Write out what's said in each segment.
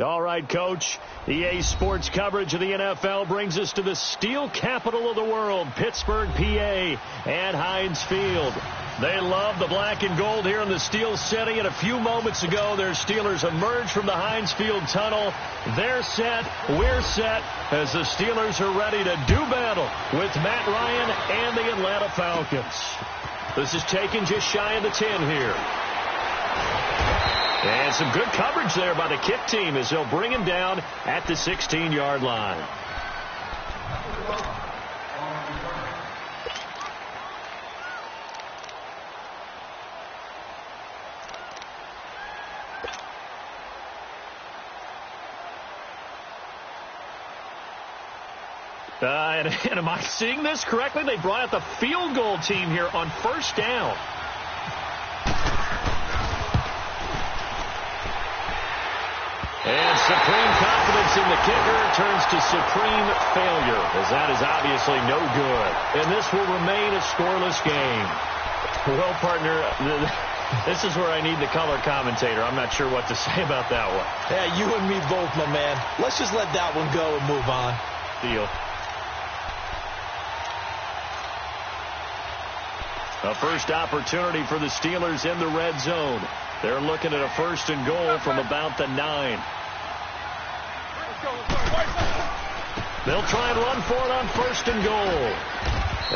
All right, Coach. EA Sports coverage of the NFL brings us to the steel capital of the world, Pittsburgh, PA, and Heinz Field. They love the black and gold here in the Steel City, and a few moments ago, their Steelers emerged from the Heinz Field tunnel. They're set, we're set, as the Steelers are ready to do battle with Matt Ryan and the Atlanta Falcons. This is taken just shy of the 10 here. And some good coverage there by the kick team as they'll bring him down at the 16-yard line. And am I seeing this correctly? They brought out the field goal team here on first down. And supreme confidence in the kicker turns to supreme failure, as that is obviously no good. And this will remain a scoreless game. Well, partner, this is where I need the color commentator. I'm not sure what to say about that one. Yeah, you and me both, my man. Let's just let that one go and move on. Deal. A first opportunity for the Steelers in the red zone. They're looking at a first and goal from about the 9. They'll try and run for it on first and goal.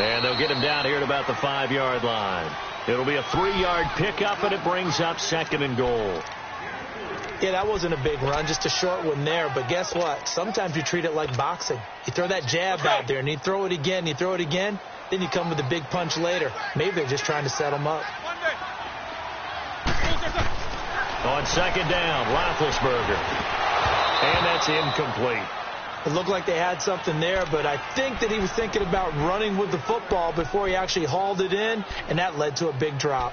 And they'll get him down here at about the 5-yard line. It'll be a 3-yard pickup, and it brings up second and goal. Yeah, that wasn't a big run, just a short one there. But guess what? Sometimes you treat it like boxing. You throw that jab out there, and you throw it again, then you come with a big punch later. Maybe they're just trying to set them up. On second down, Roethlisberger. And that's incomplete. It looked like they had something there, but I think that he was thinking about running with the football before he actually hauled it in, and that led to a big drop.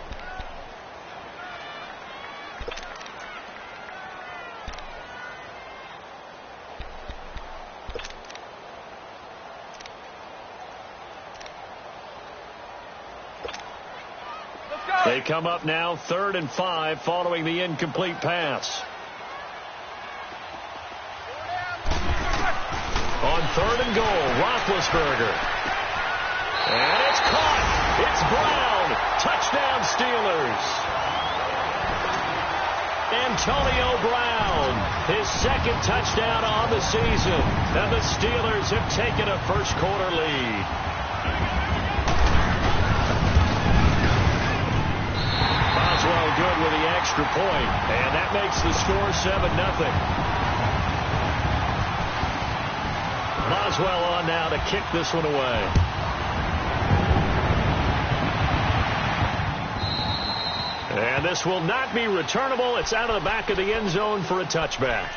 They come up now 3rd and 5 following the incomplete pass. On 3rd and goal, Roethlisberger. And it's caught. It's Brown. Touchdown, Steelers. Antonio Brown, his second touchdown on the season. And the Steelers have taken a first-quarter lead. Boswell good with the extra point, and that makes the score 7-0. Boswell on now to kick this one away. And this will not be returnable. It's out of the back of the end zone for a touchback.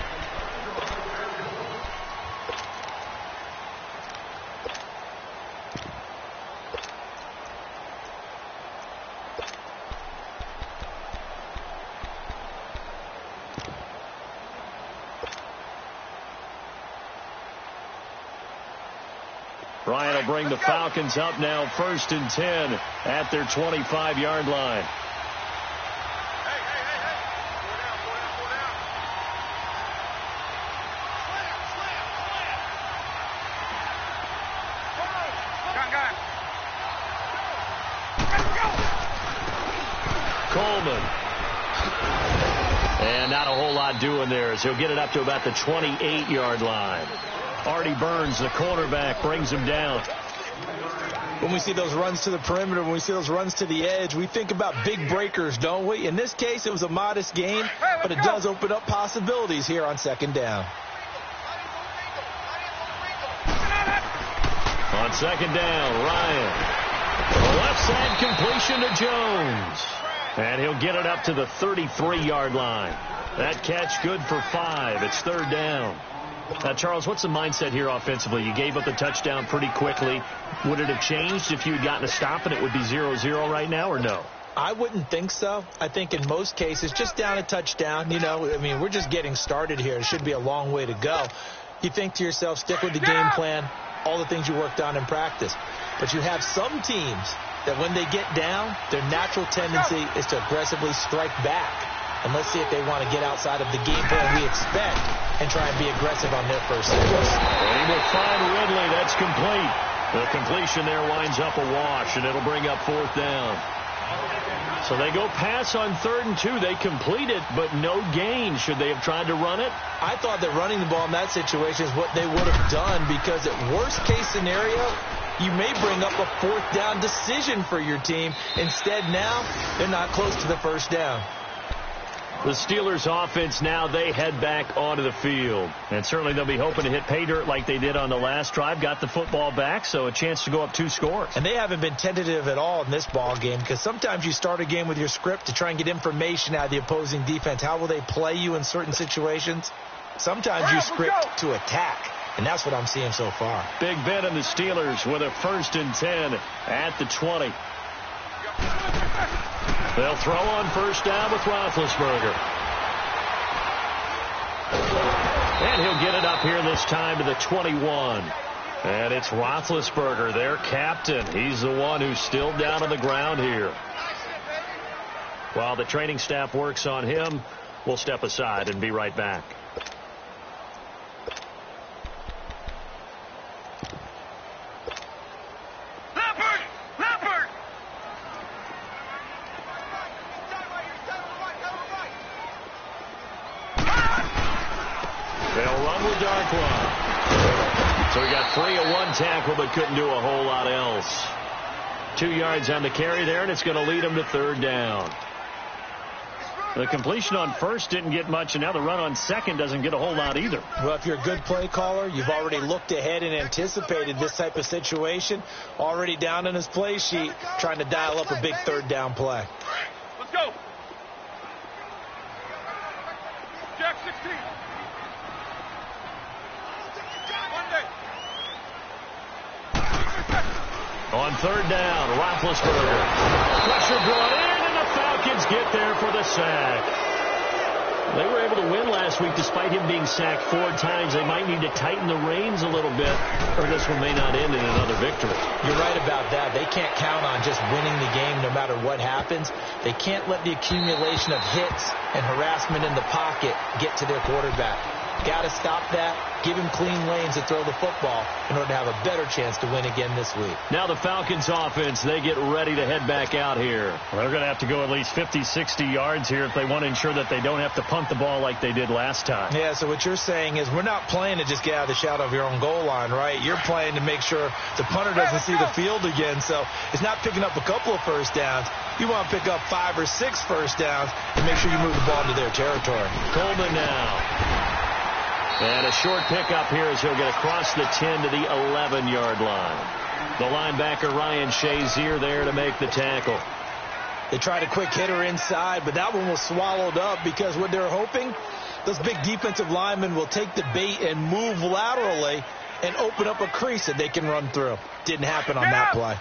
Ryan will bring the Falcons up now 1st and 10 at their 25-yard line. Coleman. And not a whole lot doing there as he'll get it up to about the 28-yard line. Artie Burns, the cornerback, brings him down. When we see those runs to the perimeter, when we see those runs to the edge, we think about big breakers, don't we? In this case, it was a modest gain, but it does open up possibilities here on second down. On second down, Ryan. Left side completion to Jones. And he'll get it up to the 33-yard line. That catch good for 5. It's 3rd down. Charles, what's the mindset here offensively? You gave up the touchdown pretty quickly. Would it have changed if you had gotten a stop and it would be 0-0 right now, or no? I wouldn't think so. I think in most cases, just down a touchdown, we're just getting started here. It should be a long way to go. You think to yourself, stick with the game plan, all the things you worked on in practice. But you have some teams that when they get down, their natural tendency is to aggressively strike back. And let's see if they want to get outside of the game plan we expect and try and be aggressive on their first series. And he will find Ridley. That's complete. The completion there winds up a wash, and it'll bring up 4th down. So they go pass on 3rd and 2. They complete it, but no gain. Should they have tried to run it? I thought that running the ball in that situation is what they would have done, because at worst case scenario, you may bring up a 4th down decision for your team. Instead, now they're not close to the first down. The Steelers offense now, they head back onto the field. And certainly they'll be hoping to hit pay dirt like they did on the last drive. Got the football back, so a chance to go up 2 scores. And they haven't been tentative at all in this ball game, because sometimes you start a game with your script to try and get information out of the opposing defense. How will they play you in certain situations? Sometimes you script to attack, and that's what I'm seeing so far. Big Ben and the Steelers with a 1st and 10 at the 20. They'll throw on 1st down with Roethlisberger. And he'll get it up here this time to the 21. And it's Roethlisberger, their captain. He's the one who's still down on the ground here. While the training staff works on him, we'll step aside and be right back. So we got 3 of 1 tackle, but couldn't do a whole lot else. 2 yards on the carry there, and it's going to lead them to 3rd down. The completion on 1st didn't get much, and now the run on 2nd doesn't get a whole lot either. Well, if you're a good play caller, you've already looked ahead and anticipated this type of situation. Already down in his play sheet, trying to dial up a big 3rd down play. Let's go. Jack 16. On 3rd down, Roethlisberger. Pressure brought in, and the Falcons get there for the sack. They were able to win last week despite him being sacked 4 times. They might need to tighten the reins a little bit, or this one may not end in another victory. You're right about that. They can't count on just winning the game no matter what happens. They can't let the accumulation of hits and harassment in the pocket get to their quarterback. Got to stop that. Give him clean lanes to throw the football in order to have a better chance to win again this week. Now the Falcons offense, they get ready to head back out here. Well, they're going to have to go at least 50, 60 yards here if they want to ensure that they don't have to punt the ball like they did last time. Yeah, so what you're saying is we're not playing to just get out of the shadow of your own goal line, right? You're playing to make sure the punter doesn't see the field again. So it's not picking up a couple of 1st downs. You want to pick up 5 or 6 1st downs and make sure you move the ball into their territory. Coleman now. And a short pickup here as he'll get across the 10 to the 11-yard line. The linebacker, Ryan Shazier, there to make the tackle. They tried a quick hitter inside, but that one was swallowed up because what they're hoping, those big defensive linemen will take the bait and move laterally and open up a crease that they can run through. Didn't happen on that play.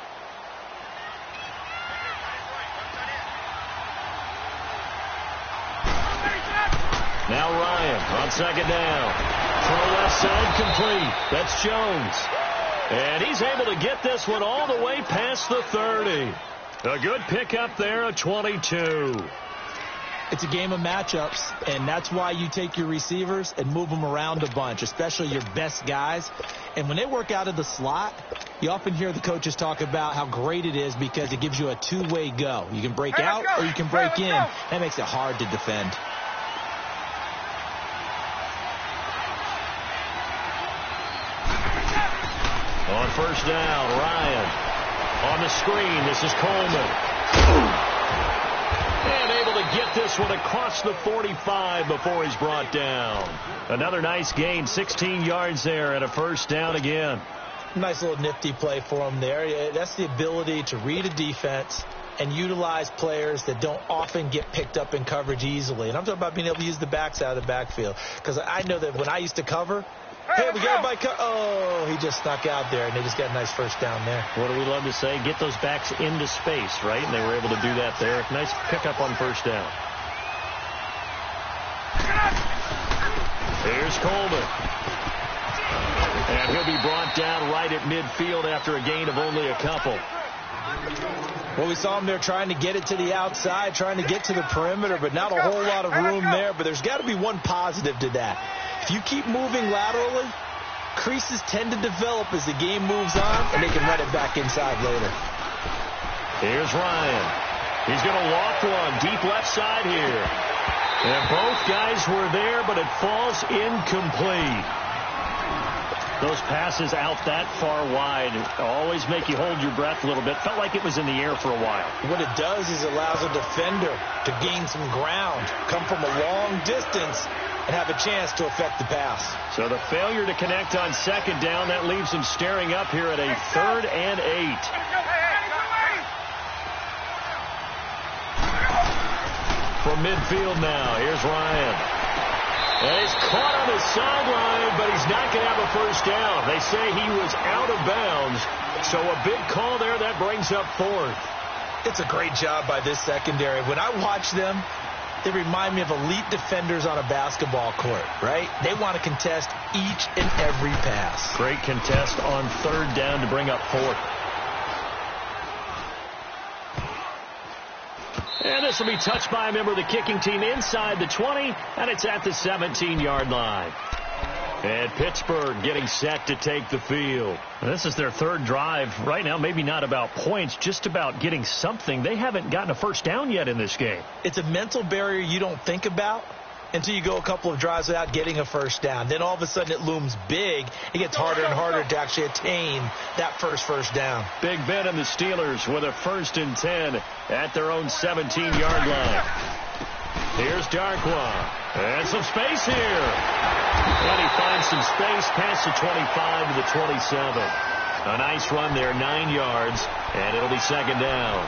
Now Ryan on 2nd down. Throw left side complete. That's Jones. And he's able to get this one all the way past the 30. A good pickup there, a 22. It's a game of matchups, and that's why you take your receivers and move them around a bunch, especially your best guys. And when they work out of the slot, you often hear the coaches talk about how great it is because it gives you a 2-way go. You can break out or you can break in. That makes it hard to defend. On 1st down, Ryan. On the screen, this is Coleman. And able to get this one across the 45 before he's brought down. Another nice gain, 16 yards there and a 1st down again. Nice little nifty play for him there. That's the ability to read a defense and utilize players that don't often get picked up in coverage easily. And I'm talking about being able to use the backside of the backfield. Because I know that when I used to cover, hey, we got a bike. Oh, he just snuck out there, and they just got a nice 1st down there. What do we love to say? Get those backs into space, right? And they were able to do that there. Nice pickup on 1st down. Here's Coleman. And he'll be brought down right at midfield after a gain of only a couple. Well, we saw him there trying to get it to the outside, trying to get to the perimeter, but not a whole lot of room there. But there's got to be one positive to that. If you keep moving laterally, creases tend to develop as the game moves on, and they can run it back inside later. Here's Ryan. He's going to walk one deep left side here. And both guys were there, but it falls incomplete. Those passes out that far wide always make you hold your breath a little bit. Felt like it was in the air for a while. What it does is it allows a defender to gain some ground, come from a long distance, and have a chance to affect the pass. So the failure to connect on second down, that leaves him staring up here at a 3rd and 8. From midfield now, here's Ryan. And he's caught on the sideline, but he's not going to have a first down. They say he was out of bounds, so a big call there that brings up 4th. It's a great job by this secondary. When I watch them, they remind me of elite defenders on a basketball court, right? They want to contest each and every pass. Great contest on 3rd down to bring up 4th. And this will be touched by a member of the kicking team inside the 20, and it's at the 17-yard line. And Pittsburgh getting set to take the field. This is their 3rd drive. Right now, maybe not about points, just about getting something. They haven't gotten a first down yet in this game. It's a mental barrier you don't think about until you go a couple of drives without getting a first down. Then all of a sudden it looms big. It gets harder and harder to actually attain that first down. Big Ben and the Steelers with a 1st and 10 at their own 17-yard line. Here's Darkwa. And some space here. And he finds some space past the 25 to the 27. A nice run there, 9 yards, and it'll be 2nd down.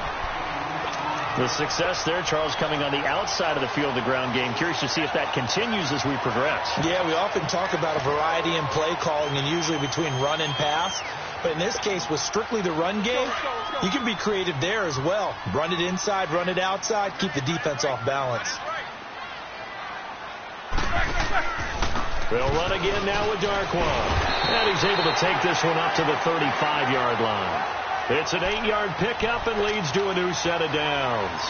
The success there, Charles, coming on the outside of the field, the ground game. Curious to see if that continues as we progress. Yeah, we often talk about a variety in play calling and usually between run and pass. But in this case, with strictly the run game, you can be creative there as well. Run it inside, run it outside, keep the defense off balance. They'll run again now with Darkwa. And he's able to take this one up to the 35-yard line. It's an 8-yard pickup and leads to a new set of downs.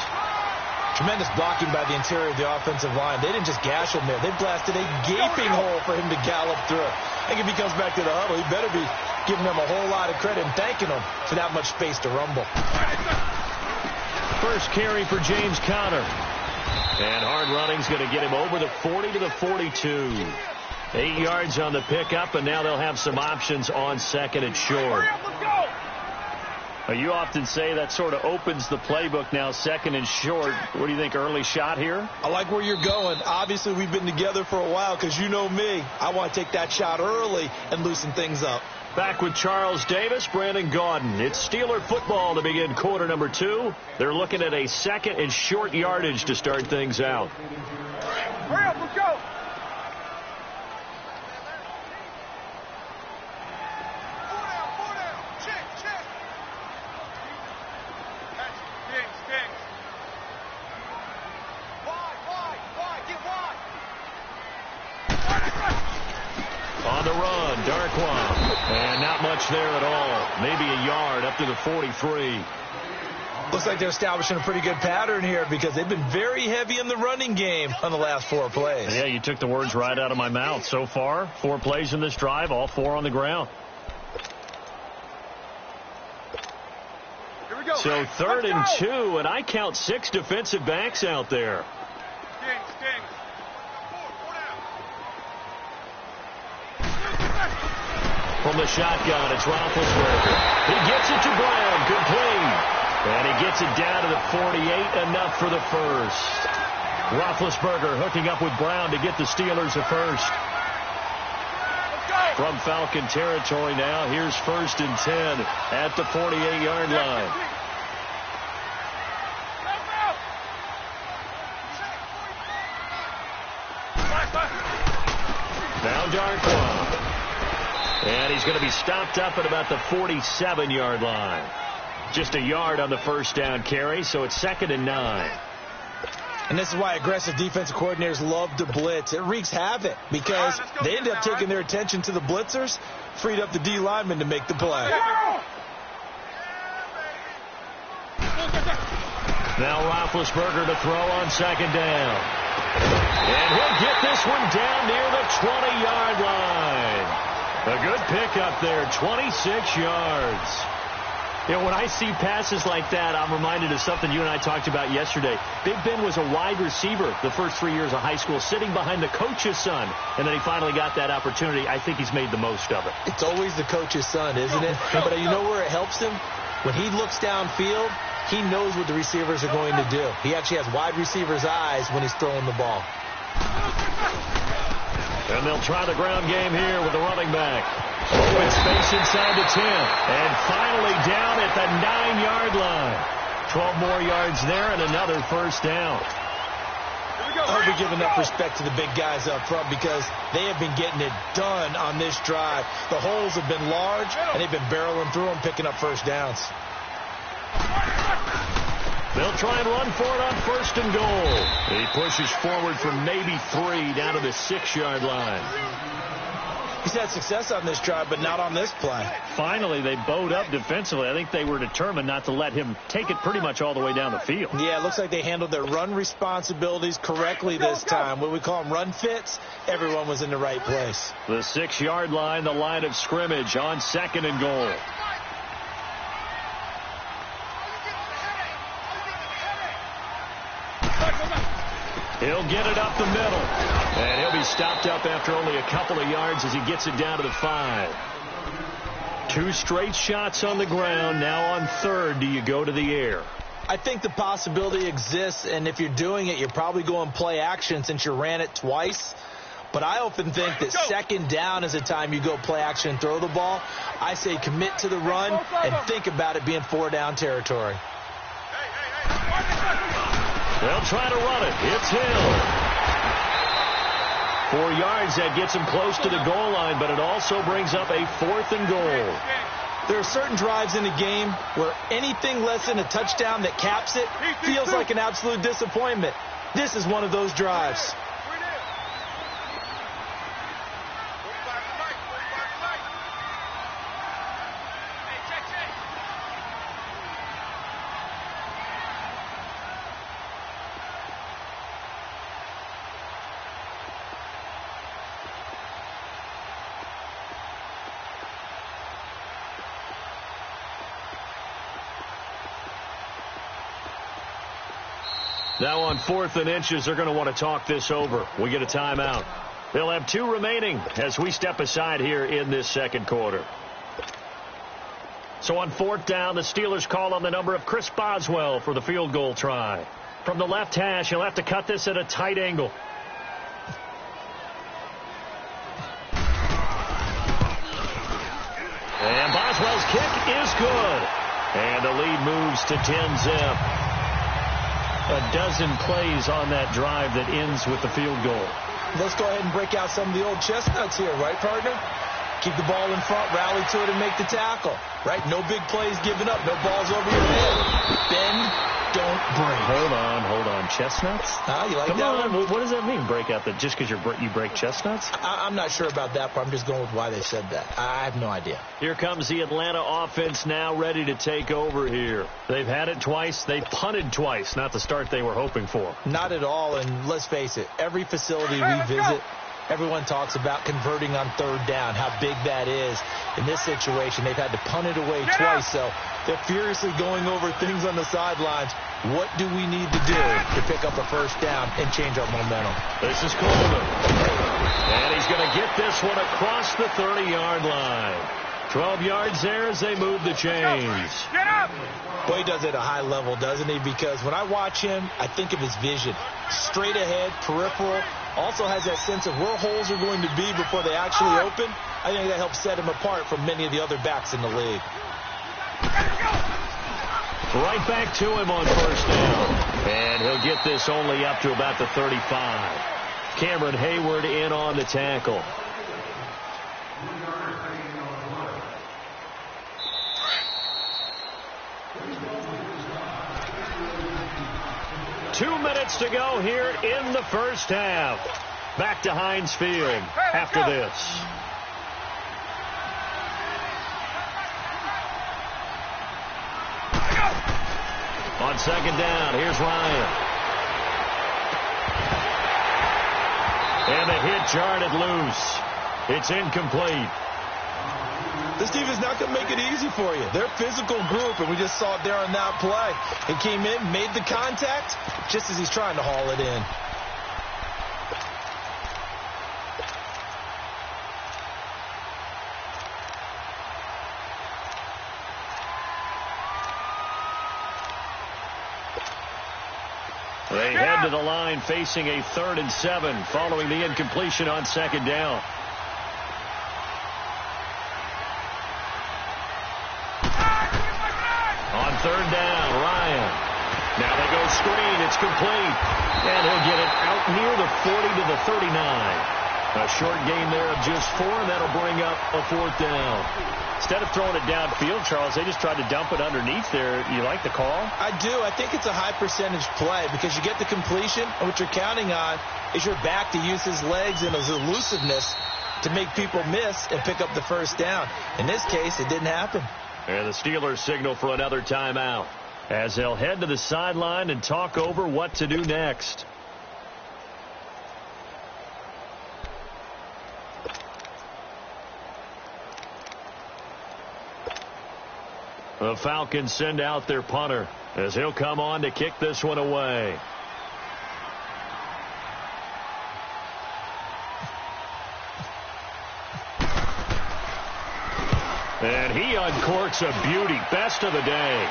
Tremendous blocking by the interior of the offensive line. They didn't just gash him there. They blasted a gaping hole for him to gallop through. I think if he comes back to the huddle, he better be giving them a whole lot of credit and thanking them for that much space to rumble. First carry for James Conner. And hard running's going to get him over the 40 to the 42. 8 yards on the pickup, and now they'll have some options on 2nd and short. You often say that sort of opens the playbook now, 2nd and short. What do you think, early shot here? I like where you're going. Obviously, we've been together for a while because you know me. I want to take that shot early and loosen things up. Back with Charles Davis, Brandon Gaudin. It's Steeler football to begin quarter number 2. They're looking at a 2nd and short yardage to start things out. Hurry up, let's go. On the run, Darkwa. And not much there at all. Maybe a yard up to the 43. Looks like they're establishing a pretty good pattern here because they've been very heavy in the running game on the last 4 plays. Yeah, you took the words right out of my mouth. So far, 4 plays in this drive, all 4 on the ground. Here we go. So 3rd and 2, and I count 6 defensive backs out there. Stings. From the shotgun, it's Roethlisberger. He gets it to Brown, complete. And he gets it down to the 48, enough for the first. Roethlisberger hooking up with Brown to get the Steelers a first. From Falcon territory now, here's 1st and 10 at the 48-yard line. Now Darkwa. And he's going to be stopped up at about the 47-yard line. Just a yard on the first down carry, so it's 2nd and 9. And this is why aggressive defensive coordinators love to blitz. It wreaks havoc because they end up taking their attention to the blitzers, freed up the D lineman to make the play. Now Roethlisberger to throw on second down. And he'll get this one down near the 20-yard line. A good pickup there, 26 yards. You know, when I see passes like that, I'm reminded of something you and I talked about yesterday. Big Ben was a wide receiver the first 3 years of high school, sitting behind the coach's son, and then he finally got that opportunity. I think he's made the most of it. It's always the coach's son, isn't it? But you know where it helps him? When he looks downfield, he knows what the receivers are going to do. He actually has wide receivers' eyes when he's throwing the ball. And they'll try the ground game here with the running back. Open space inside the 10. And finally down at the 9-yard line. 12 more yards there and another first down. I hope we give enough respect to the big guys up front because they have been getting it done on this drive. The holes have been large, and they've been barreling through them, picking up first downs. They'll try and run for it on first and goal. He pushes forward for maybe 3 down to the 6-yard line. He's had success on this drive, but not on this play. Finally, they bowed up defensively. I think they were determined not to let him take it pretty much all the way down the field. Yeah, it looks like they handled their run responsibilities correctly this time. When we call them run fits, everyone was in the right place. The 6-yard line, the line of scrimmage on second and goal. He'll get it up the middle. And he'll be stopped up after only a couple of yards as he gets it down to the 5. 2 straight shots on the ground. Now on third, do you go to the air? I think the possibility exists, and if you're doing it, you're probably going play action since you ran it twice. But I often think that second down is the time you go play action and throw the ball. I say commit to the run and think about it being 4-down territory. They'll try to run it. It's Hill. 4 yards, that gets him close to the goal line, but it also brings up a 4th and goal. There are certain drives in the game where anything less than a touchdown that caps it feels like an absolute disappointment. This is one of those drives. Now on 4th and inches, they're going to want to talk this over. We get a timeout. They'll have 2 remaining as we step aside here in this second quarter. So on 4th down, the Steelers call on the number of Chris Boswell for the field goal try. From the left hash, he'll have to cut this at a tight angle. And Boswell's kick is good. And the lead moves to 10-zip. A dozen plays on that drive that ends with the field goal. Let's go ahead and break out some of the old chestnuts here, right, partner? Keep the ball in front, rally to it, and make the tackle, right? No big plays given up, no balls over your head. Bend, don't break. Hold on. Chestnuts? You like Come that on. one? What does that mean, break out? That just because you break chestnuts? I'm not sure about that, but I'm just going with why they said that. I have no idea. Here comes the Atlanta offense now ready to take over here. They've had it twice. They've punted twice. Not the start they were hoping for. Not at all, and let's face it, every facility we visit, everyone talks about converting on 3rd down, how big that is. In this situation, they've had to punt it away twice, so they're furiously going over things on the sidelines. What do we need to do to pick up a first down and change our momentum? This is Coleman. And he's going to get this one across the 30-yard line. 12 yards there as they move the chains. Get up! Boy, he does it at a high level, doesn't he? Because when I watch him, I think of his vision. Straight ahead, peripheral. Also has that sense of where holes are going to be before they actually open. I think that helps set him apart from many of the other backs in the league. Right back to him on first down. And he'll get this only up to about the 35. Cameron Hayward in on the tackle. Two minutes to go here in the first half. Back to Heinz Field after this. On second down, here's Ryan. And the hit jarred it loose. It's incomplete. This defense is not going to make it easy for you. They're a physical group, and we just saw it there on that play. He came in, made the contact, just as he's trying to haul it in. They head to the line facing a 3rd and 7 following the incompletion on second down. On third down, Ryan. Now they go screen. It's complete. And he'll get it out near the 40 to the 39. A short gain there of just 4, and that'll bring up a 4th down. Instead of throwing it downfield, Charles, they just tried to dump it underneath there. You like the call? I do. I think it's a high percentage play because you get the completion, and what you're counting on is your back to use his legs and his elusiveness to make people miss and pick up the first down. In this case, it didn't happen. And the Steelers signal for another timeout as they'll head to the sideline and talk over what to do next. The Falcons send out their punter as he'll come on to kick this one away. And he uncorks a beauty. Best of the day.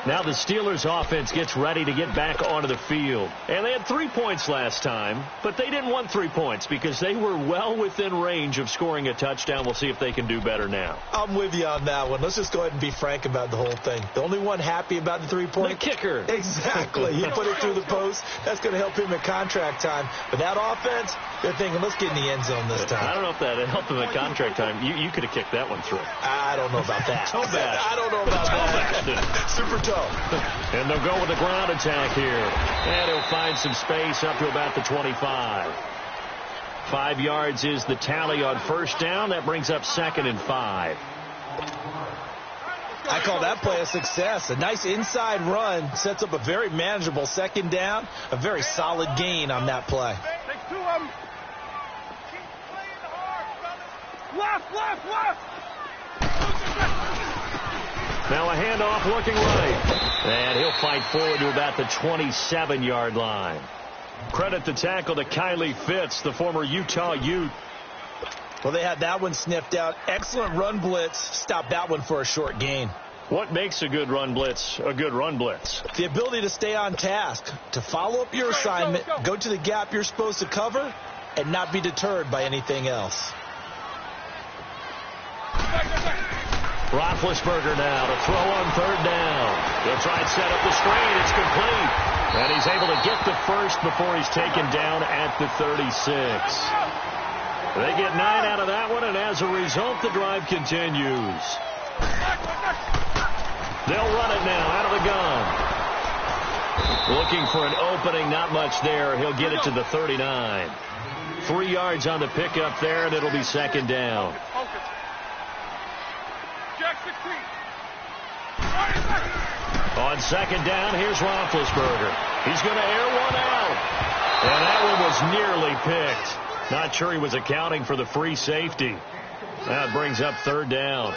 Now the Steelers offense gets ready to get back onto the field. And they had 3 points last time, but they didn't want 3 points because they were well within range of scoring a touchdown. We'll see if they can do better now. I'm with you on that one. Let's just go ahead and be frank about the whole thing. The only one happy about the 3-point? The kicker. Exactly. He put it through the post. That's going to help him at contract time. But that offense, they're thinking, let's get in the end zone this time. I don't know if that helped him at contract time. You could have kicked that one through. I don't know about that. Toe bash. I don't know about that. Super toe. And they'll go with a ground attack here. And he'll find some space up to about the 25. 5 yards is the tally on first down. That brings up 2nd and 5. I call that play a success. A nice inside run sets up a very manageable 2nd down. A very solid gain on that play. Take 2 of them. Left. Now a handoff looking right. And he'll fight forward to about the 27-yard line. Credit the tackle to Kylie Fitz, the former Utah Ute. Well, they had that one sniffed out. Excellent run blitz. Stopped that one for a short gain. What makes a good run blitz a good run blitz? The ability to stay on task, to follow up your assignment, go to the gap you're supposed to cover, and not be deterred by anything else. Roethlisberger now to throw on third down. He'll try and set up the screen. It's complete. And he's able to get the first before he's taken down at the 36. They get 9 out of that one, and as a result, the drive continues. They'll run it now out of the gun. Looking for an opening, not much there. He'll get it to the 39. 3 yards on the pickup there, and it'll be 2nd down. On 2nd down, here's Roethlisberger. He's going to air one out. And that one was nearly picked. Not sure he was accounting for the free safety. That brings up 3rd down.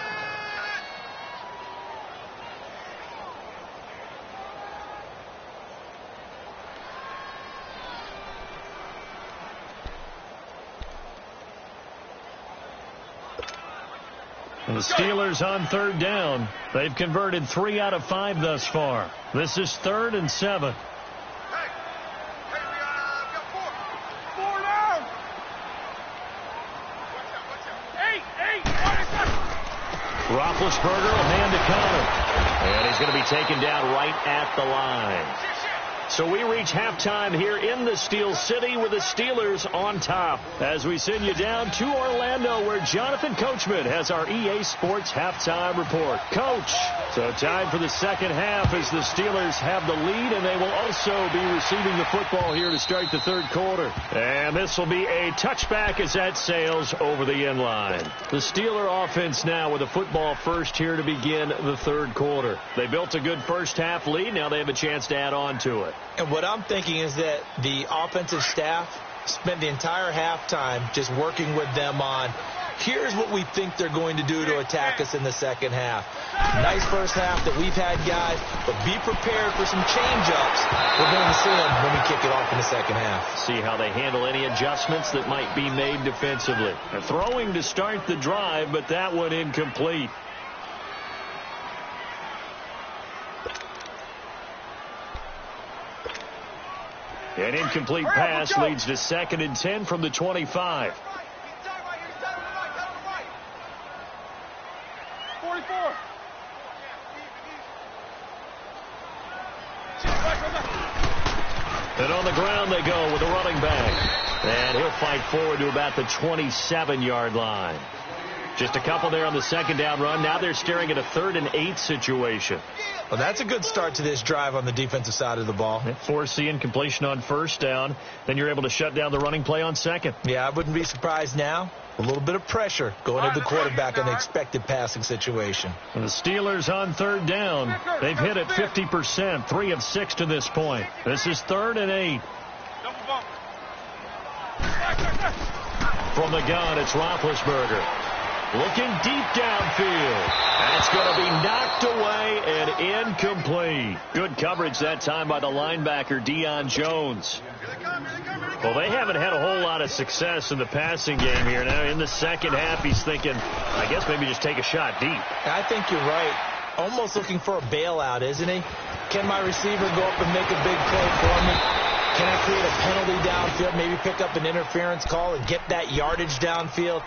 And the Steelers on 3rd down. They've converted 3 out of 5 thus far. This is 3rd and 7. Four down. Roethlisberger will hand to Connor. And he's going to be taken down right at the line. So we reach halftime here in the Steel City with the Steelers on top as we send you down to Orlando where Jonathan Coachman has our EA Sports halftime report. Coach, so time for the second half as the Steelers have the lead, and they will also be receiving the football here to start the third quarter. And this will be a touchback as that sails over the end line. The Steeler offense now with the football first here to begin the third quarter. They built a good first half lead. Now they have a chance to add on to it. And what I'm thinking is that the offensive staff spent the entire halftime just working with them on, here's what we think they're going to do to attack us in the second half. Nice first half that we've had, guys, but be prepared for some change-ups. We're going to see them when we kick it off in the second half. See how they handle any adjustments that might be made defensively. They're throwing to start the drive, but that one incomplete. An incomplete pass leads to 2nd and 10 from the 25. 44. And on the ground they go with the running back. And he'll fight forward to about the 27-yard line. Just a couple there on the second down run. Now they're staring at a 3rd and 8 situation. Well, that's a good start to this drive on the defensive side of the ball. Force the incompletion on first down. Then you're able to shut down the running play on second. Yeah, I wouldn't be surprised now. A little bit of pressure going to the quarterback on the expected passing situation. And the Steelers on 3rd down. They've hit it 50%, 3 of 6 to this point. This is 3rd and 8. From the gun, it's Roethlisberger. Looking deep downfield. That's going to be knocked away and incomplete. Good coverage that time by the linebacker, Deion Jones. Well, they haven't had a whole lot of success in the passing game here. Now, in the second half, he's thinking, I guess maybe just take a shot deep. I think you're right. Almost looking for a bailout, isn't he? Can my receiver go up and make a big play for me? Can I create a penalty downfield, maybe pick up an interference call and get that yardage downfield?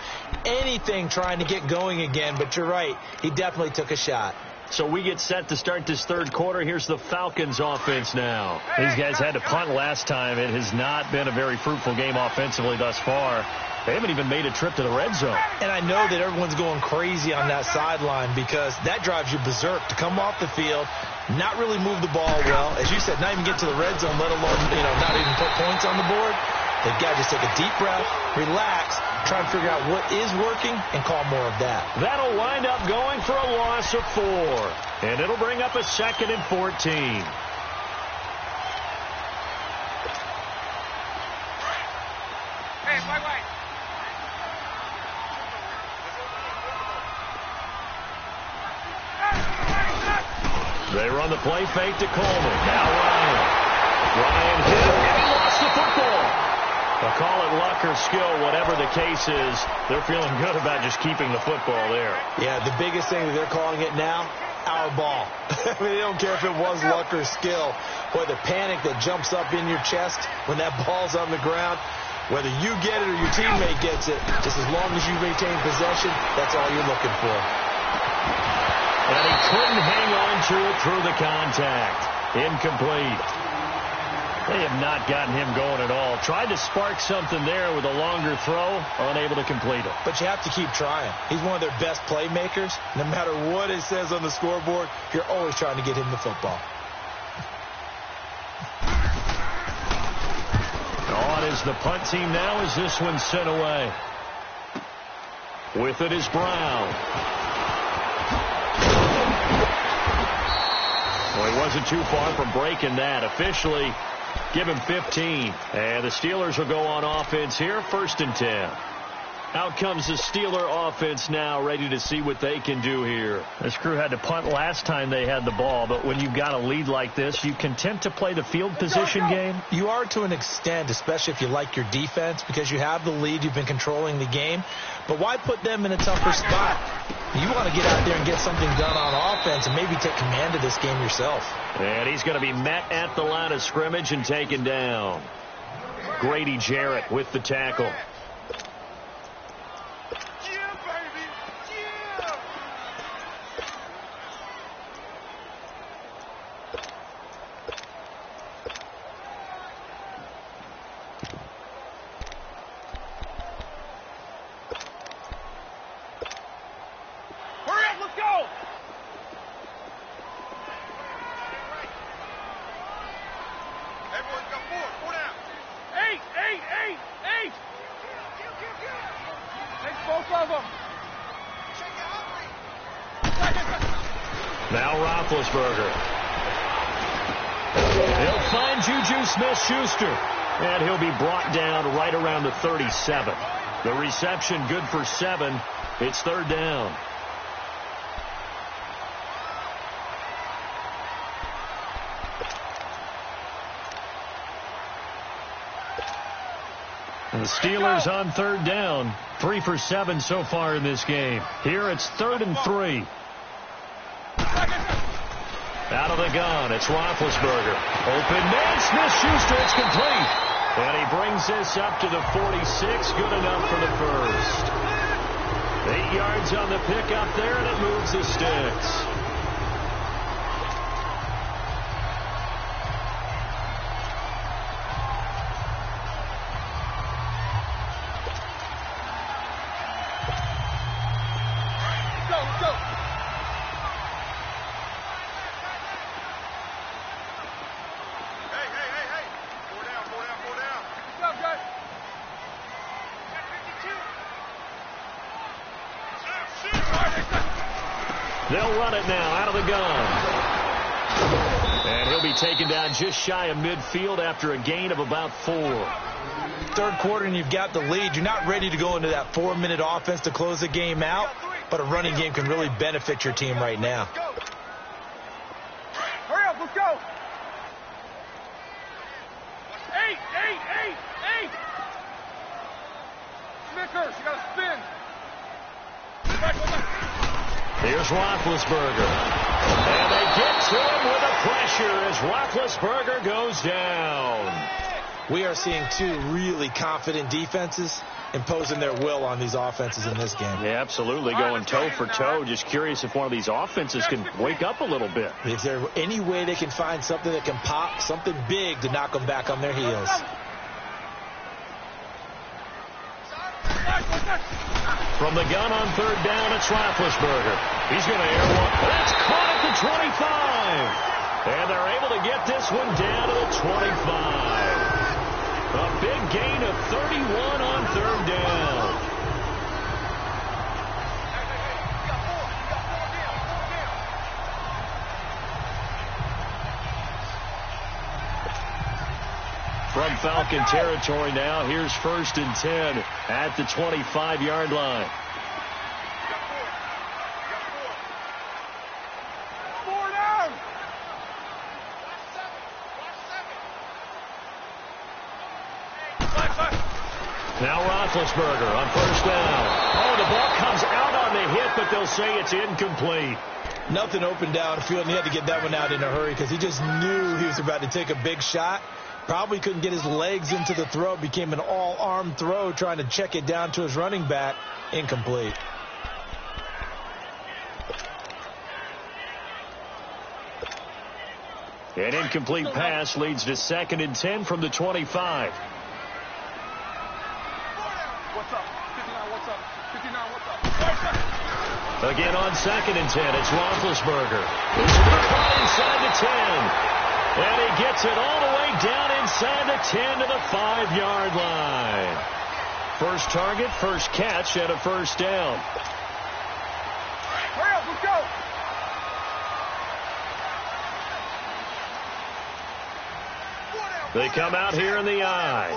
Anything trying to get going again, but you're right. He definitely took a shot. So we get set to start this third quarter. Here's the Falcons offense now. These guys had to punt last time. It has not been a very fruitful game offensively thus far. They haven't even made a trip to the red zone. And I know that everyone's going crazy on that sideline because that drives you berserk to come off the field, not really move the ball well. As you said, not even get to the red zone, let alone, not even put points on the board. They've got to just take a deep breath, relax, try and figure out what is working, and call more of that. That'll wind up going for a loss of 4. And it'll bring up a 2nd and 14. Hey, wait. They run the play fake to Coleman. Now Ryan hit, and he lost the football. They'll call it luck or skill, whatever the case is. They're feeling good about just keeping the football there. Yeah, the biggest thing that they're calling it now, our ball. I mean, they don't care if it was luck or skill. Boy, the panic that jumps up in your chest when that ball's on the ground, whether you get it or your teammate gets it, just as long as you maintain possession, that's all you're looking for. And he couldn't hang on to it through the contact. Incomplete. They have not gotten him going at all. Tried to spark something there with a longer throw, unable to complete it. But you have to keep trying. He's one of their best playmakers. No matter what it says on the scoreboard, you're always trying to get him the football. On is the punt team now as this one's sent away. With it is Brown. Well, he wasn't too far from breaking that. Officially, give him 15. And the Steelers will go on offense here, 1st and 10. Out comes the Steeler offense now, ready to see what they can do here. This crew had to punt last time they had the ball, but when you've got a lead like this, you content to play the field position game? You are to an extent, especially if you like your defense, because you have the lead, you've been controlling the game. But why put them in a tougher spot? You want to get out there and get something done on offense and maybe take command of this game yourself. And he's going to be met at the line of scrimmage and taken down. Grady Jarrett with the tackle. Now Roethlisberger. He'll find Juju Smith-Schuster. And he'll be brought down right around the 37. The reception good for 7. It's third down. And the Steelers on third down. 3 for 7 so far in this game. Here it's 3rd and 3. Out of the gun, it's Roethlisberger. Open man, Smith-Schuster, it's complete. And he brings this up to the 46, good enough for the first. 8 yards on the pickup there, and it moves the sticks. They'll run it now out of the gun. And he'll be taken down just shy of midfield after a gain of about 4. Third quarter and you've got the lead. You're not ready to go into that 4-minute offense to close the game out, but a running game can really benefit your team right now. Hurry up, let's go. 8. Snickers, you got to spin. Here's Roethlisberger. And they get to him with the pressure as Roethlisberger goes down. We are seeing 2 really confident defenses imposing their will on these offenses in this game. Yeah, absolutely, going toe for toe. Just curious if one of these offenses can wake up a little bit. Is there any way they can find something that can pop, something big to knock them back on their heels? From the gun on third down, it's Roethlisberger. He's going to air one. That's caught at the 25. And they're able to get this one down to the 25. A big gain of 31 on third down. From Falcon territory now, here's 1st and 10 at the 25-yard line. Now Roethlisberger on first down. Oh, the ball comes out on the hit, but they'll say it's incomplete. Nothing open downfield, and he had to get that one out in a hurry because he just knew he was about to take a big shot. Probably couldn't get his legs into the throw. Became an all-arm throw trying to check it down to his running back. Incomplete. An incomplete pass leads to 2nd and 10 from the 25. What's up? 59, what's up? 59, what's up? Again on 2nd and 10, it's Roethlisberger. He's caught inside the 10. And he gets it all the way down inside the 10 to the 5-yard line. First target, first catch, and a first down. Hurry up, let's go. They come out here in the I.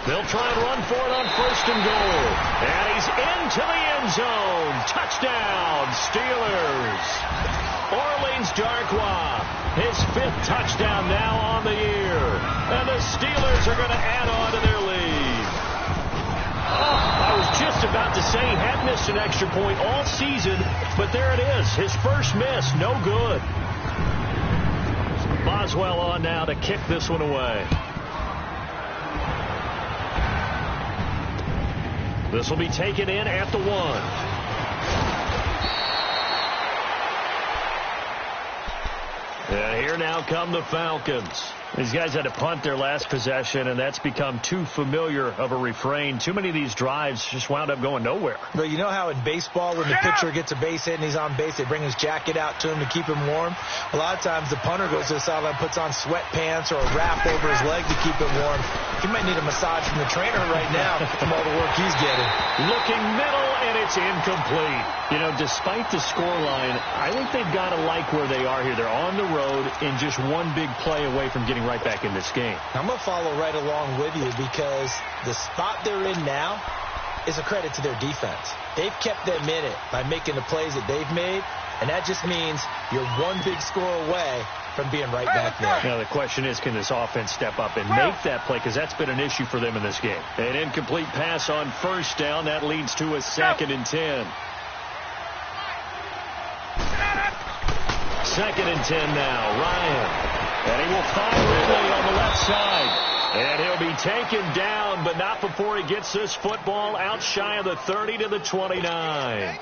They'll try and run for it on 1st and goal. And he's into the end zone. Touchdown, Steelers. Orleans Darkwa, his 5th touchdown now on the year. And the Steelers are going to add on to their lead. Oh, I was just about to say he had missed an extra point all season, but there it is. His first miss, no good. Boswell on now to kick this one away. This will be taken in at the 1. And here now come the Falcons. These guys had to punt their last possession, and that's become too familiar of a refrain. Too many of these drives just wound up going nowhere. But you know how in baseball, when the pitcher gets a base hit and he's on base, they bring his jacket out to him to keep him warm? A lot of times the punter goes to the sideline, puts on sweatpants or a wrap over his leg to keep it warm. He might need a massage from the trainer right now from all the work he's getting. Looking middle, and it's incomplete. You know, despite the scoreline, I think they've got to like where they are here. They're on the road and just one big play away from getting right back in this game. I'm going to follow right along with you because the spot they're in now is a credit to their defense. They've kept them in it by making the plays that they've made, and that just means you're one big score away from being right back there. Now, the question is, can this offense step up and make that play? Because that's been an issue for them in this game. An incomplete pass on first down. That leads to a 2nd and 10. 2nd and 10 now. Ryan. And he will find Ridley on the left side. And he'll be taken down, but not before he gets this football out shy of the 30 to the 29.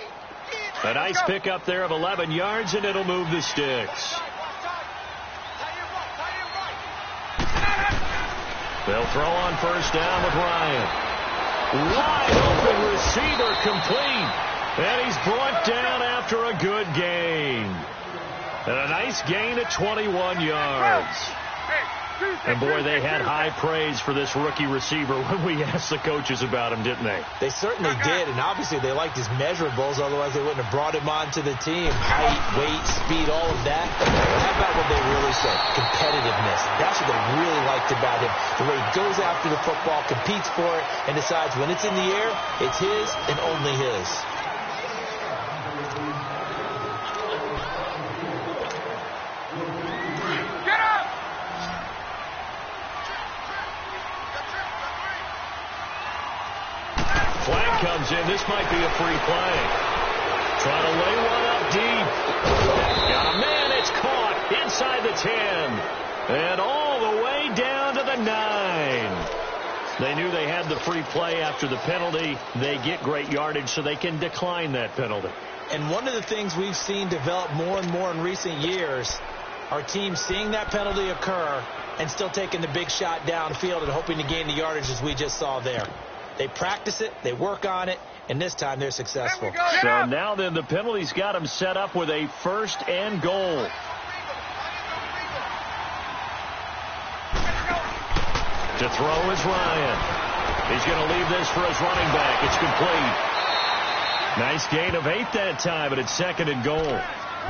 A nice pickup there of 11 yards, and it'll move the sticks. They'll throw on first down with Ryan. Wide open receiver complete. And he's brought down after a good gain. And a nice gain of 21 yards. And, boy, they had high praise for this rookie receiver when we asked the coaches about him, didn't they? They certainly did, and obviously they liked his measurables, otherwise they wouldn't have brought him onto the team. Height, weight, speed, all of that. But how about what they really said? Competitiveness. That's what they really liked about him. The way he goes after the football, competes for it, and decides when it's in the air, it's his and only his. Flag comes in. This might be a free play. Trying to lay one up deep. Got a man. It's caught inside the 10. And all the way down to the 9. They knew they had the free play after the penalty. They get great yardage, so they can decline that penalty. And one of the things we've seen develop more and more in recent years are teams seeing that penalty occur and still taking the big shot downfield and hoping to gain the yardage as we just saw there. They practice it, they work on it, and this time they're successful. So now then the penalty's got them set up with a 1st and goal. To throw is Ryan. He's going to leave this for his running back. It's complete. Nice gain of 8 that time, but it's 2nd and goal.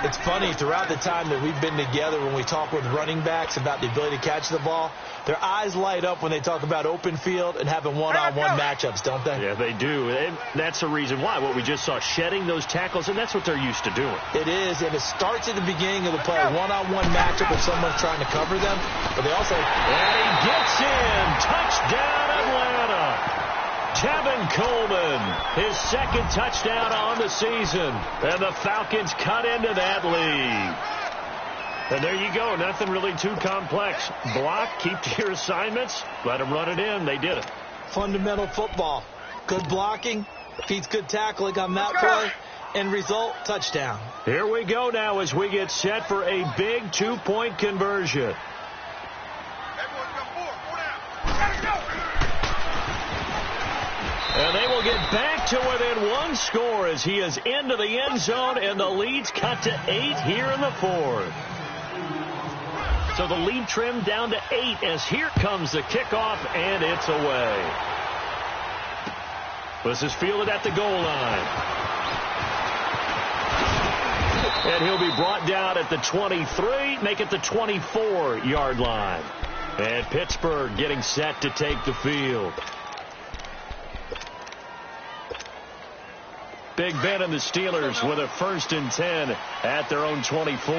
It's funny, throughout the time that we've been together, when we talk with running backs about the ability to catch the ball, their eyes light up when they talk about open field and having one-on-one matchups, don't they? Yeah, they do. And that's the reason why. What we just saw, shedding those tackles, and that's what they're used to doing. It is, and it starts at the beginning of the play, a one-on-one matchup if someone's trying to cover them, but they also... And he gets in. Touchdown, Atlanta. Tevin Coleman, his 2nd touchdown on the season. And the Falcons cut into that lead. And there you go. Nothing really too complex. Block, keep to your assignments, let them run it in. They did it. Fundamental football. Good blocking, beats good tackling on that play, and result, touchdown. Here we go now as we get set for a big 2-point conversion. And they will get back to within 1 score as he is into the end zone, and the lead's cut to 8 here in the 4th. So the lead trimmed down to 8 as here comes the kickoff, and it's away. This is fielded at the goal line. And he'll be brought down at the 23, make it the 24-yard line. And Pittsburgh getting set to take the field. Big Ben and the Steelers with a 1st and 10 at their own 24.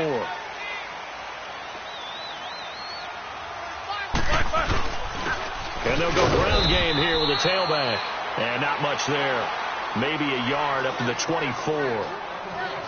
And they'll go ground game here with a tailback. And not much there. Maybe a yard up to the 24.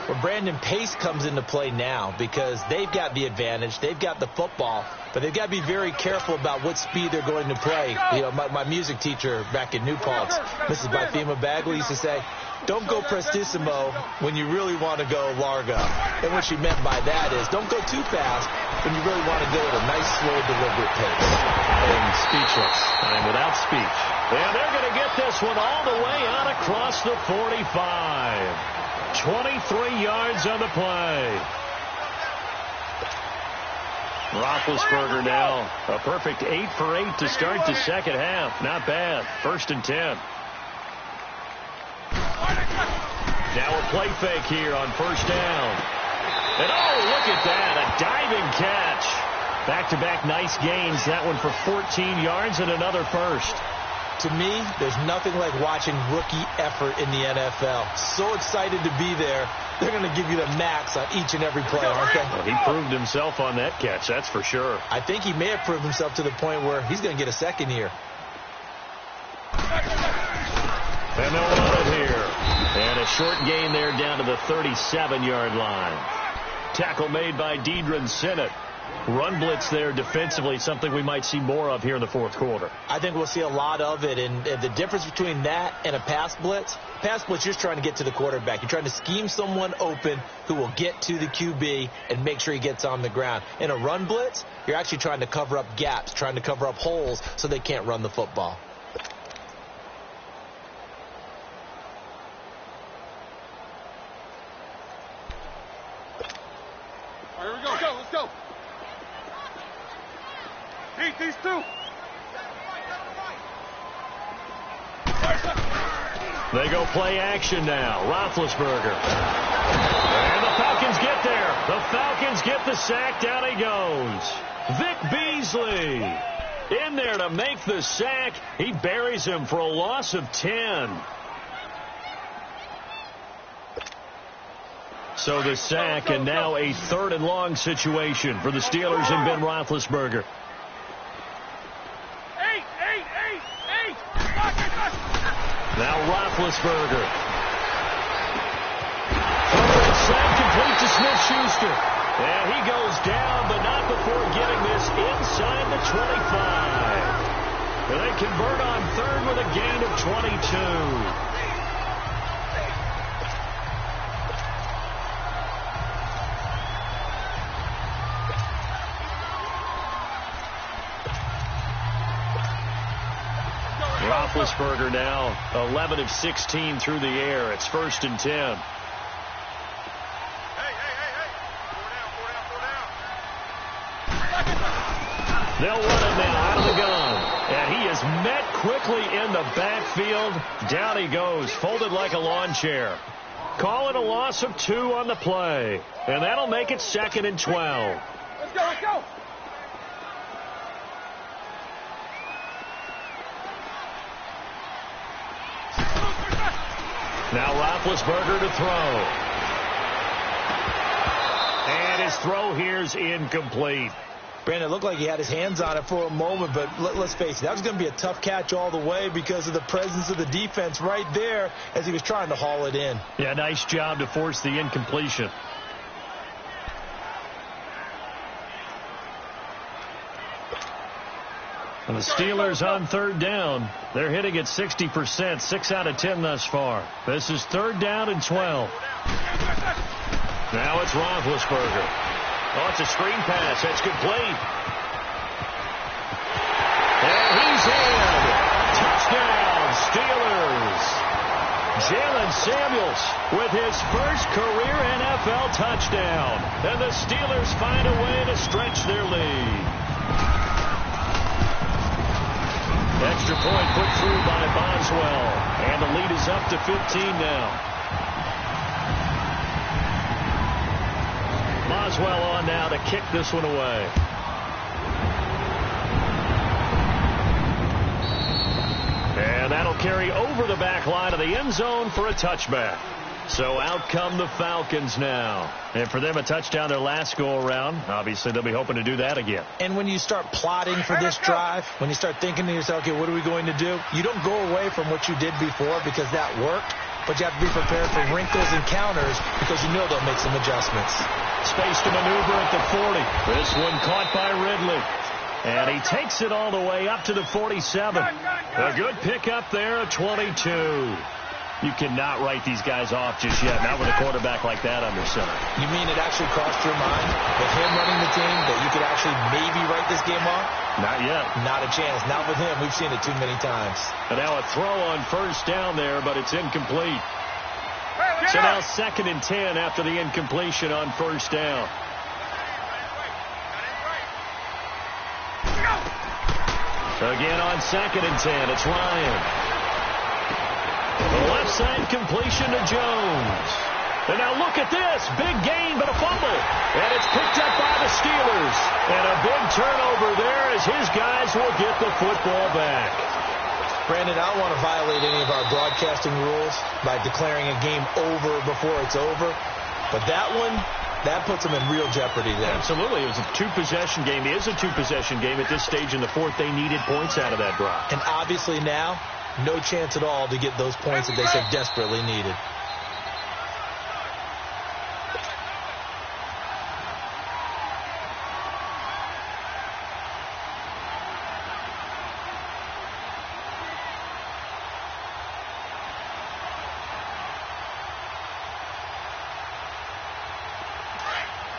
Well, Brandon, pace comes into play now because they've got the advantage. They've got the football, but they've got to be very careful about what speed they're going to play. You know, my music teacher back in New Paltz, Mrs. Bifema Bagley, used to say, don't go prestissimo when you really want to go largo. And what she meant by that is don't go too fast when you really want to go at a nice, slow, deliberate pace. I'm speechless. I'm without speech. And they're going to get this one all the way out across the 45. 23 yards on the play. Roethlisberger now a perfect 8 for 8 to start the second half. Not bad. 1st and 10. Now a play fake here on 1st down. And oh, look at that. A diving catch. Back-to-back nice gains. That one for 14 yards and another first. To me, there's nothing like watching rookie effort in the NFL. So excited to be there. They're going to give you the max on each and every play, aren't they? Well, he proved himself on that catch, that's for sure. I think he may have proved himself to the point where he's going to get a second here. And they'll run it here. And a short gain there down to the 37-yard line. Tackle made by Deidre Sinnott. Run blitz there defensively, something we might see more of here in the 4th quarter. I think we'll see a lot of it, and the difference between that and a pass blitz, you're just trying to get to the quarterback. You're trying to scheme someone open who will get to the QB and make sure he gets on the ground. In a run blitz, you're actually trying to cover up gaps, trying to cover up holes so they can't run the football. All right, here we go. Let's go. These two. They go play action now. Roethlisberger. And the Falcons get there. The Falcons get the sack. Down he goes. Vic Beasley in there to make the sack. He buries him for a loss of 10. So the sack, and now a 3rd and long situation for the Steelers and Ben Roethlisberger. Now Roethlisberger. Third sack complete to Smith-Schuster. And he goes down, but not before getting this inside the 25. And they convert on 3rd with a gain of 22. Roethlisberger now 11 of 16 through the air. It's 1st and 10. Hey. They'll run it now out of the gun. And he is met quickly in the backfield. Down he goes, folded like a lawn chair. Call it a loss of 2 on the play. And that'll make it 2nd and 12. Let's go. Now Roethlisberger to throw. And his throw here's incomplete. Brandon, it looked like he had his hands on it for a moment, but let's face it, that was going to be a tough catch all the way because of the presence of the defense right there as he was trying to haul it in. Yeah, nice job to force the incompletion. And the Steelers on 3rd down. They're hitting at 60%, 6 out of 10 thus far. This is 3rd down and 12. Now it's Roethlisberger. Oh, it's a screen pass. That's complete. And he's in. Touchdown, Steelers. Jalen Samuels with his first career NFL touchdown. And the Steelers find a way to stretch their lead. Extra point put through by Boswell. And the lead is up to 15 now. Boswell on now to kick this one away. And that'll carry over the back line of the end zone for a touchback. So out come the Falcons now. And for them, a touchdown their last go-around. Obviously, they'll be hoping to do that again. And when you start plotting for this drive, when you start thinking to yourself, okay, what are we going to do? You don't go away from what you did before because that worked. But you have to be prepared for wrinkles and counters because you know they'll make some adjustments. Space to maneuver at the 40. This one caught by Ridley. And he takes it all the way up to the 47. A good pickup there at 22. You cannot write these guys off just yet, not with a quarterback like that under center. You mean it actually crossed your mind with him running the team that you could actually maybe write this game off? Not yet. Not a chance. Not with him. We've seen it too many times. And now a throw on first down there, but it's incomplete. So now 2nd and 10 after the incompletion on first down. So again on 2nd and 10, it's Ryan. The left side completion to Jones. And now look at this. Big gain, but a fumble. And it's picked up by the Steelers. And a big turnover there as his guys will get the football back. Brandon, I don't want to violate any of our broadcasting rules by declaring a game over before it's over. But that one, that puts them in real jeopardy there. Absolutely. It was a two-possession game. It is a two-possession game at this stage in the fourth. They needed points out of that drive. And obviously now, no chance at all to get those points that they so desperately needed.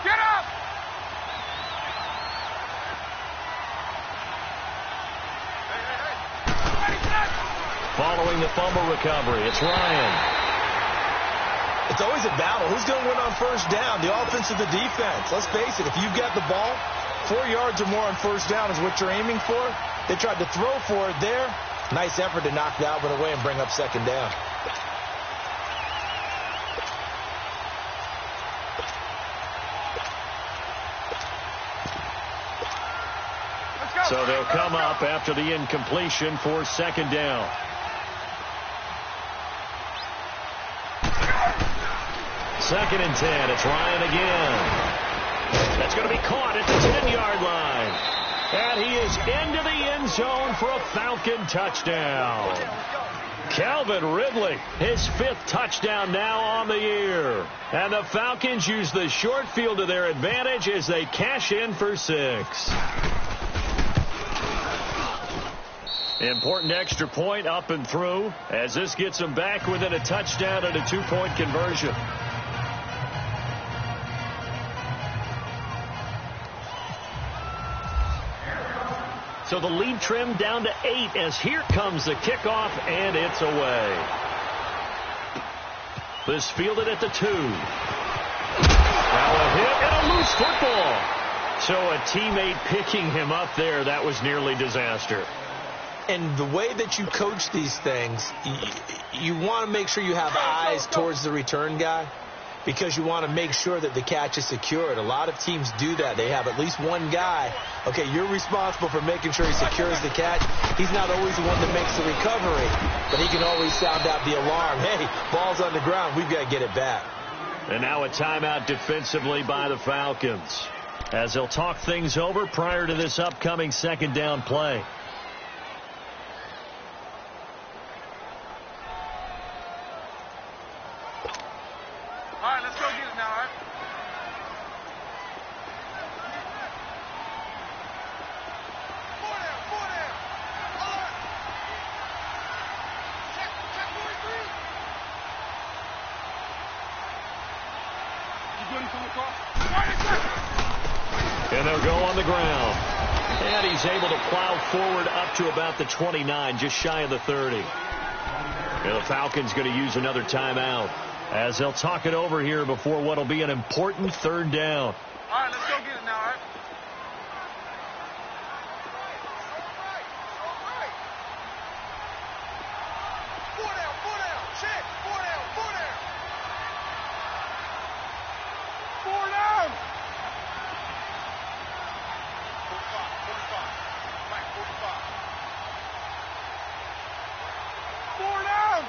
Get up! Following the fumble recovery, it's Ryan. It's always a battle. Who's going to win on first down, the offense or the defense? Let's face it, if you've got the ball, 4 yards or more on first down is what you're aiming for. They tried to throw for it there. Nice effort to knock that one away and bring up second down. So they'll come up after the incompletion for second down. Second and 10. It's Ryan again. That's going to be caught at the 10-yard line. And he is into the end zone for a Falcon touchdown. Calvin Ridley, his 5th touchdown now on the year. And the Falcons use the short field to their advantage as they cash in for 6. Important extra point up and through as this gets them back within a touchdown and a 2-point conversion. So the lead trimmed down to 8 as here comes the kickoff, and it's away. This fielded at the 2. Now a hit and a loose football. So a teammate picking him up there, that was nearly disaster. And the way that you coach these things, you want to make sure you have eyes towards the return guy because you want to make sure that the catch is secured. A lot of teams do that. They have at least one guy. Okay, you're responsible for making sure he secures the catch. He's not always the one that makes the recovery, but he can always sound out the alarm. Hey, ball's on the ground. We've got to get it back. And now a timeout defensively by the Falcons as they'll talk things over prior to this upcoming second down play. All right, let's go get it now, all right? Four down. All right. Check 43. You good from the car? And they'll go on the ground. And he's able to plow forward up to about the 29, just shy of the 30. And the Falcons going to use another timeout as they'll talk it over here before what will be an important third down. All right, let's go get it now, all right? Four down. Check. Four down. Four down. 45. Mike, 45. Four down.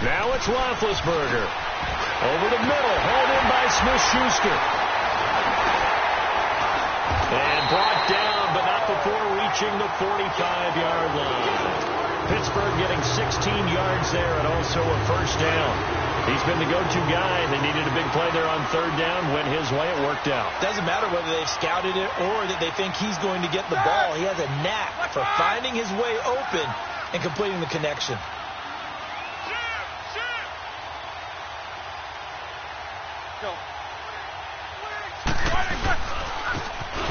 Now it's Roethlisberger. Over the middle, hauled in by Smith-Schuster. And brought down, but not before reaching the 45-yard line. Pittsburgh getting 16 yards there and also a first down. He's been the go-to guy. They needed a big play there on third down. Went his way. It worked out. Doesn't matter whether they've scouted it or that they think he's going to get the ball. He has a knack for finding his way open and completing the connection.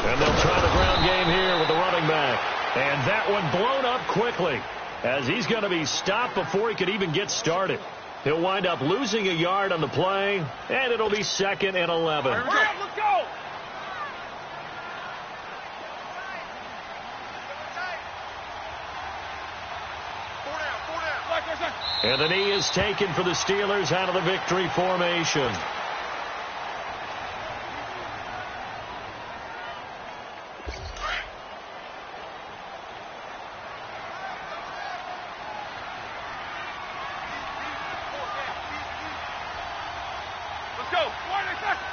And they'll try the ground game here with the running back. And that one blown up quickly as he's going to be stopped before he could even get started. He'll wind up losing a yard on the play, and it'll be 2nd and 11. Let's go. And the knee is taken for the Steelers out of the victory formation.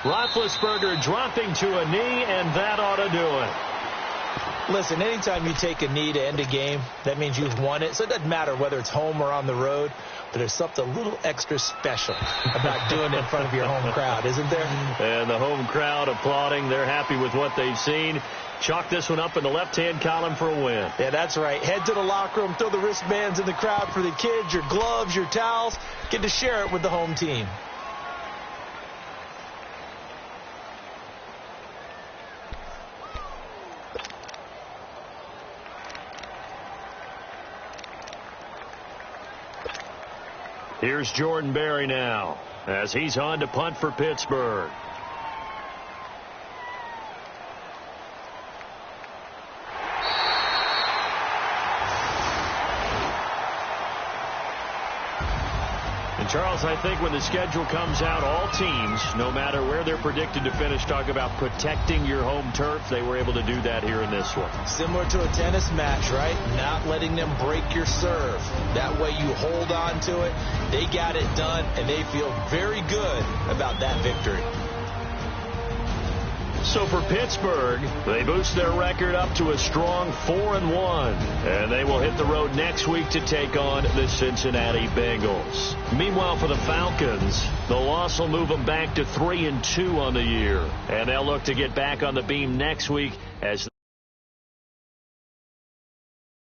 Roethlisberger dropping to a knee, and that ought to do it. Listen, anytime you take a knee to end a game, that means you've won it. So it doesn't matter whether it's home or on the road, but there's something a little extra special about doing it in front of your home crowd, isn't there? And the home crowd applauding. They're happy with what they've seen. Chalk this one up in the left-hand column for a win. Yeah, that's right. Head to the locker room, throw the wristbands in the crowd for the kids, your gloves, your towels. Get to share it with the home team. Here's Jordan Berry now as he's on to punt for Pittsburgh. And Charles, I think when the schedule comes out, all teams, no matter where they're predicted to finish, talk about protecting your home turf. They were able to do that here in this one. Similar to a tennis match, right? Not letting them break your serve. That way you hold on to it. They got it done, and they feel very good about that victory. So for Pittsburgh, they boost their record up to a strong 4-1. And they will hit the road next week to take on the Cincinnati Bengals. Meanwhile, for the Falcons, the loss will move them back to 3-2 on the year. And they'll look to get back on the beam next week as